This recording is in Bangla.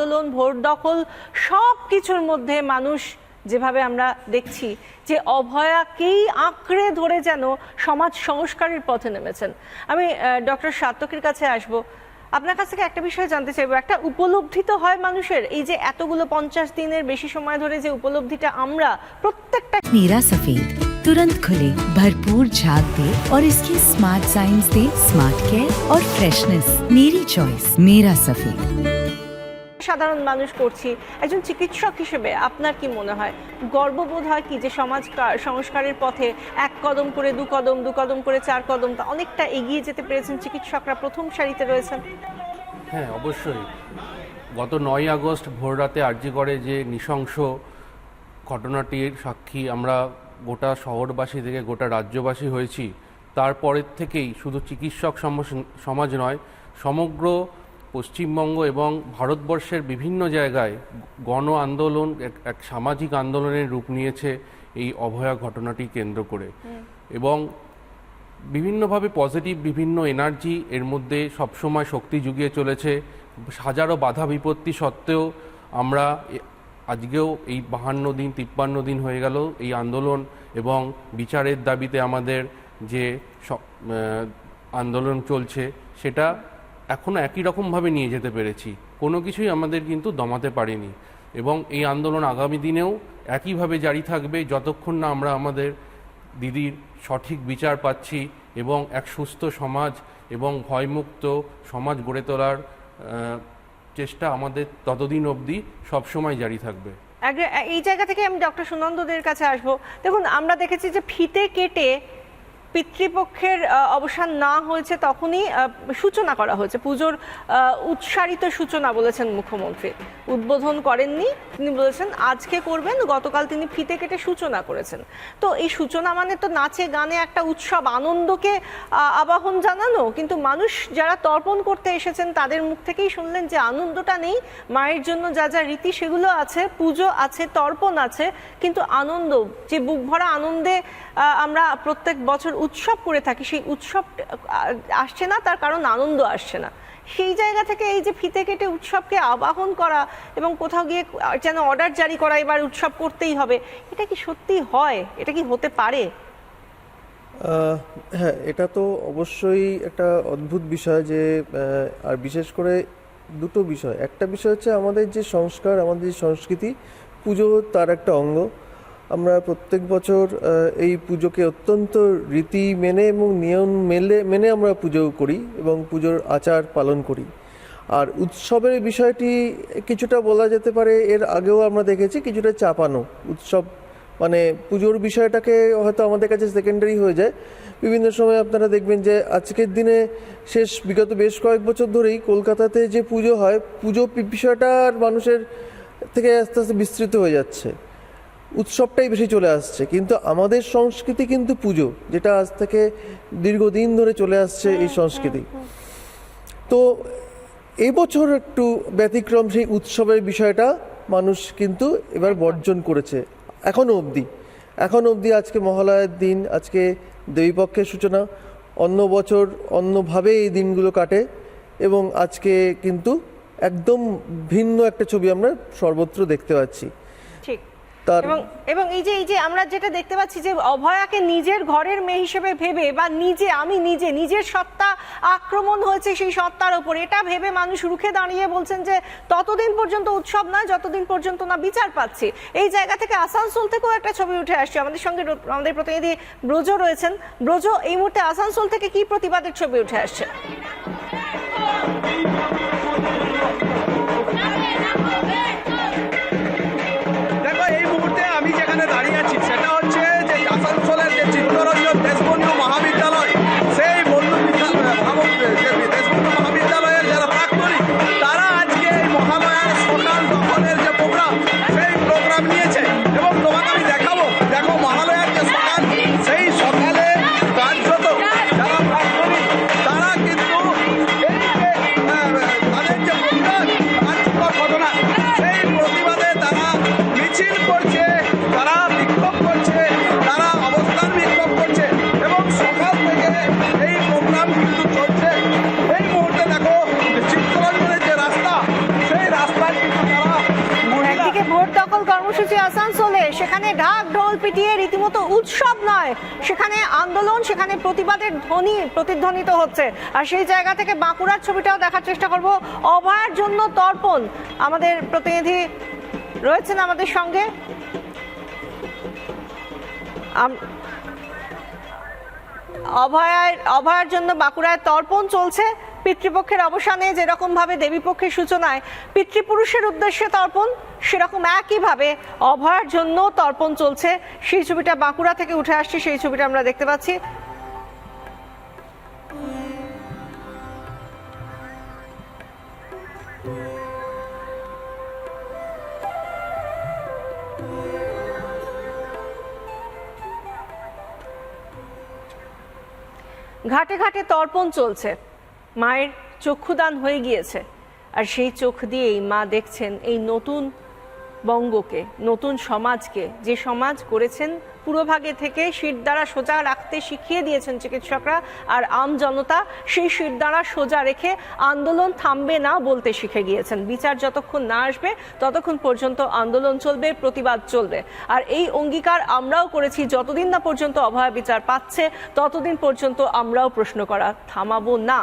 আন্দোলন, ভোট দখল, সব কিছুর মধ্যে মানুষ যেভাবে আমরা দেখছি যে অভয়াকেই আঁকড়ে ধরে যেন সমাজ সংস্কারের পথে নেমেছেন। আমি ডক্টর সাত্তকীর কাছে আসব, আপনার কাছ থেকে একটা বিষয় জানতে চাইবো। একটা উপলব্ধি তো হয় মানুষের, এই যে এতগুলো 50 দিনের বেশি সময় ধরে যে উপলব্ধিটা আমরা প্রত্যেকটা। मेरा सफेद तुरंत खुले, भरपूर झाग दे और इसकी स्मार्ट साइंस दे स्मार्ट केयर और फ्रेशनेस। मेरी चॉइस मेरा सफेद। সাধারণ মানুষ করছি, একজন চিকিৎসক হিসেবে আপনার কি মনে হয়, গর্ববোধ হয় কি যে সমাজ সংস্কারের পথে এক কদম করে দু কদম করে 4 কদম অনেকটা এগিয়ে যেতে পেরেছেন, চিকিৎসকরা প্রথম সারিতে রয়েছেন? হ্যাঁ, অবশ্যই। গত 9ই আগস্ট ভোররাতে আরজি করে যে নৃশংস ঘটনাটির সাক্ষী আমরা গোটা শহরবাসী থেকে গোটা রাজ্যবাসী হয়েছি। তারপরের থেকেই শুধু চিকিৎসক সমাজ নয়, সমগ্র পশ্চিমবঙ্গ এবং ভারতবর্ষের বিভিন্ন জায়গায় গণ আন্দোলন, এক সামাজিক আন্দোলনের রূপ নিয়েছে এই অভয়া ঘটনাটি কেন্দ্র করে। এবং বিভিন্নভাবে পজিটিভ বিভিন্ন এনার্জি এর মধ্যে সবসময় শক্তি জুগিয়ে চলেছে। হাজারো বাধা বিপত্তি সত্ত্বেও আমরা আজকেও এই 52 দিন 53 দিন হয়ে গেল এই আন্দোলন এবং বিচারের দাবিতে আমাদের যে আন্দোলন চলছে সেটা এখনও একই রকমভাবে নিয়ে যেতে পেরেছি। কোনো কিছুই আমাদের কিন্তু দমাতে পারিনি এবং এই আন্দোলন আগামী দিনেও একইভাবে জারি থাকবে যতক্ষণ না আমরা আমাদের দিদির সঠিক বিচার পাচ্ছি এবং এক সুস্থ সমাজ এবং ভয়মুক্ত সমাজ গড়ে তোলার চেষ্টা আমাদের ততদিন অবধি সবসময় জারি থাকবে। এই জায়গা থেকে আমি ডক্টর সুনন্দদের কাছে আসবো। দেখুন, আমরা দেখেছি যে ফিতে কেটে পিতৃপক্ষের অবসান না হয়েছে তখনই সূচনা করা হয়েছে, পুজোর উৎসারিত সূচনা বলেছেন মুখ্যমন্ত্রী। উদ্বোধন করেননি, তিনি বলেছেন আজকে করবেন, গতকাল তিনি ফিতে কেটে সূচনা করেছেন। তো এই সূচনা মানে তো নাচে গানে একটা উৎসব, আনন্দকে আবাহন জানানো, কিন্তু মানুষ যারা তর্পণ করতে এসেছেন তাদের মুখ থেকেই শুনলেন যে আনন্দটা নেই। মায়ের জন্য যা যা রীতি সেগুলো আছে, পুজো আছে, তর্পণ আছে, কিন্তু আনন্দ, যে বুক ভরা আনন্দে আমরা প্রত্যেক বছর উৎসব করে থাকি, সেই উৎসব আসছে না, তার কারণ আনন্দ আসছে না। সেই জায়গা থেকে এই যে ফিতে কেটে উৎসবকে আবাহন করা এবং কোথাও গিয়ে যেন অর্ডার জারি করা এবার উৎসব করতেই হবে, এটা কি সত্যি হয়? এটা কি হতে পারে? হ্যাঁ, এটা তো অবশ্যই একটা অদ্ভুত বিষয় যে, আর বিশেষ করে দুটো বিষয়। একটা বিষয় হচ্ছে আমাদের যে সংস্কার, আমাদের যে সংস্কৃতি, পুজো তার একটা অঙ্গ। আমরা প্রত্যেক বছর এই পুজোকে অত্যন্ত রীতি মেনে এবং নিয়ম মেনে আমরা পুজো করি এবং পুজোর আচার পালন করি। আর উৎসবের বিষয়টি কিছুটা বলা যেতে পারে এর আগেও আমরা দেখেছি কিছুটা চাপানো। উৎসব মানে পুজোর বিষয়টাকে হয়তো আমাদের কাছে সেকেন্ডারি হয়ে যায়। বিভিন্ন সময় আপনারা দেখবেন যে আজকের দিনে বিগত বেশ কয়েক বছর ধরেই কলকাতাতে যে পুজো হয়, পুজো বিষয়টা আর মানুষের থেকে আস্তে আস্তে বিস্তৃত হয়ে যাচ্ছে, উৎসবটাই বেশি চলে আসছে। কিন্তু আমাদের সংস্কৃতি কিন্তু পুজো, যেটা আজ থেকে দীর্ঘদিন ধরে চলে আসছে এই সংস্কৃতি। তো এই বছর একটু ব্যতিক্রম, সেই উৎসবের বিষয়টা মানুষ কিন্তু এবার বর্জন করেছে এখনো অবধি। আজকে মহালয়ার দিন, আজকে দেবীপক্ষের সূচনা, অন্য বছর অন্যভাবে এই দিনগুলো কাটে এবং আজকে কিন্তু একদম ভিন্ন একটা ছবি আমরা সর্বত্র দেখতে পাচ্ছি। এবং এই যে আমরা যেটা দেখতে পাচ্ছি যে অভয়াকে নিজের ঘরের মেয়ে হিসেবে ভেবে বা নিজের সত্তা আক্রমণ হয়েছে সেই সত্তার উপর, এটা ভেবে মানুষ রুখে দাঁড়িয়ে বলছেন যে ততদিন পর্যন্ত উৎসব নয় যতদিন পর্যন্ত না বিচার পাচ্ছি। এই জায়গা থেকে আসানসোল থেকেও একটা ছবি উঠে আসছে। আমাদের সঙ্গে আমাদের প্রতিনিধি ব্রজ রয়েছেন। ব্রজ, এই মুহূর্তে আসানসোল থেকে কি প্রতিবাদের ছবি উঠে আসছে? আমি যেখানে দাঁড়িয়ে আছি সেটা হচ্ছে যে আসানসোলের যে চিত্তরঞ্জন দেশবন্ধু মহাবিদ্যালয়, সেই দেশবন্ধু মহাবিদ্যালয়ের যারা প্রাক্তনী, তারা আজকে এই মহালয়ার সকাল দখলের যে প্রোগ্রাম, সেই প্রোগ্রাম নিয়েছে। এবং তোমাকে আমি দেখাবো, দেখো মহালয়ার যে সকাল, সেই সকালে কার্যত যারা প্রাক্তনী তারা কিন্তু এই যে তাদের ভোট দখল কর্মসূচি আসানসোলে, সেখানে ঢাক ঢোল পিটিয়ে রীতিমতো উৎসব নয়, সেখানে আন্দোলন, সেখানে প্রতিবাদের ধ্বনি প্রতিধ্বনিত হচ্ছে। আর সেই জায়গা থেকে বাঁকুড়ার ছবিটাও দেখার চেষ্টা করব। অভয়ার জন্য তর্পণ, আমাদের প্রতিনিধি রয়েছেন আমাদের সঙ্গে। অভয়ার জন্য বাঁকুড়ায় তর্পণ চলছে। পিতৃপক্ষের অবসানে যেরকম ভাবে দেবীপক্ষের সূচনায় পিতৃপুরুষের উদ্দেশ্যে তর্পণ, সেরকম একইভাবে অভয়ার জন্য তর্পণ চলছে। সেই ছবিটা বাঁকুড়া থেকে উঠে আসছে, সেই ছবিটা আমরা দেখতে পাচ্ছি। ঘাটে ঘাটে তর্পণ চলছে, মায়ের চক্ষুদান হয়ে গিয়েছে, আর সেই চোখ দিয়েই মা দেখছেন এই নতুন বঙ্গকে, নতুন সমাজকে, যে সমাজ গড়েছেন পুরোভাগে থেকে শিরদাঁড়া সোজা রাখতে শিখিয়ে দিয়েছেন চিকিৎসকরা, আর আম জনতা সেই শিরদাঁড়া সোজা রেখে আন্দোলন থামবে না বলতে শিখে গিয়েছেন। বিচার যতক্ষণ না আসবে ততক্ষণ পর্যন্ত আন্দোলন চলবে, প্রতিবাদ চলবে। আর এই অঙ্গীকার আমরাও করেছি, যতদিন না পর্যন্ত অভয়া বিচার পাচ্ছে ততদিন পর্যন্ত আমরাও প্রশ্ন করা থামাবো না।